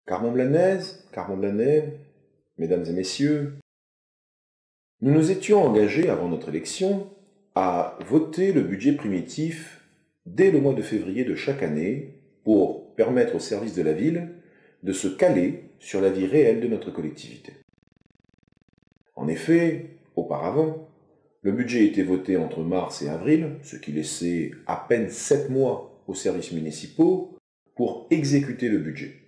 Carbon-Blanais, mesdames et messieurs, nous nous étions engagés avant notre élection à voter le budget primitif dès le mois de février de chaque année pour permettre aux services de la ville de se caler sur la vie réelle de notre collectivité. En effet, auparavant, le budget était voté entre mars et avril, ce qui laissait à peine 7 mois aux services municipaux pour exécuter le budget.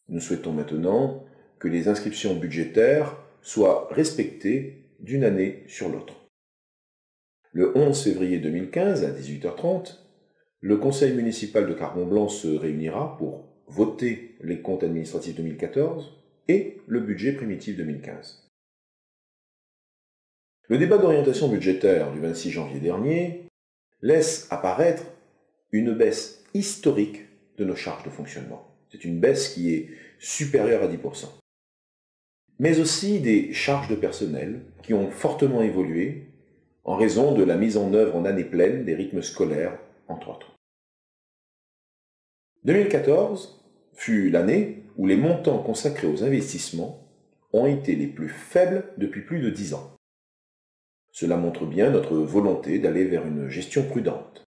Nous souhaitons maintenant que les inscriptions budgétaires soient respectées d'une année sur l'autre. Le 11 février 2015, à 18h30, le conseil municipal de Carbon-Blanc se réunira pour voter les comptes administratifs 2014 et le budget primitif 2015. Le débat d'orientation budgétaire du 26 janvier dernier laisse apparaître une baisse historique de nos charges de fonctionnement. C'est une baisse qui est supérieure à 10%. Mais aussi des charges de personnel qui ont fortement évolué en raison de la mise en œuvre en année pleine des rythmes scolaires, entre autres. 2014 fut l'année où les montants consacrés aux investissements ont été les plus faibles depuis plus de 10 ans. Cela montre bien notre volonté d'aller vers une gestion prudente.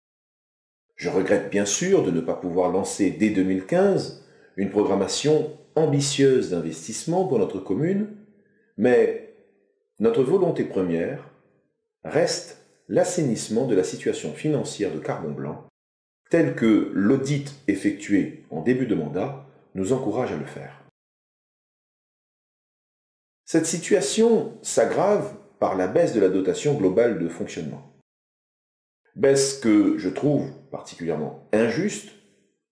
Je regrette bien sûr de ne pas pouvoir lancer dès 2015 une programmation ambitieuse d'investissement pour notre commune, mais notre volonté première reste l'assainissement de la situation financière de Carbon-Blanc, tel que l'audit effectué en début de mandat nous encourage à le faire. Cette situation s'aggrave par la baisse de la dotation globale de fonctionnement. Baisse que je trouve particulièrement injuste,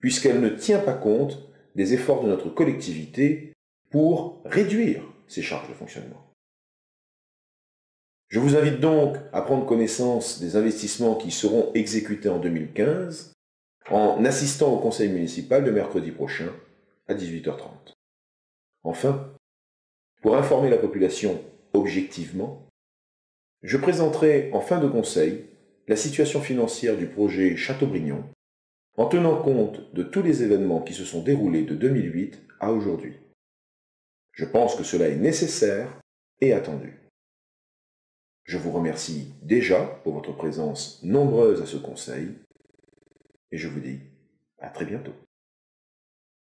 puisqu'elle ne tient pas compte des efforts de notre collectivité pour réduire ses charges de fonctionnement. Je vous invite donc à prendre connaissance des investissements qui seront exécutés en 2015 en assistant au conseil municipal de mercredi prochain à 18h30. Enfin, pour informer la population objectivement, je présenterai en fin de conseil la situation financière du projet Châteaubriand en tenant compte de tous les événements qui se sont déroulés de 2008 à aujourd'hui. Je pense que cela est nécessaire et attendu. Je vous remercie déjà pour votre présence nombreuse à ce conseil et je vous dis à très bientôt.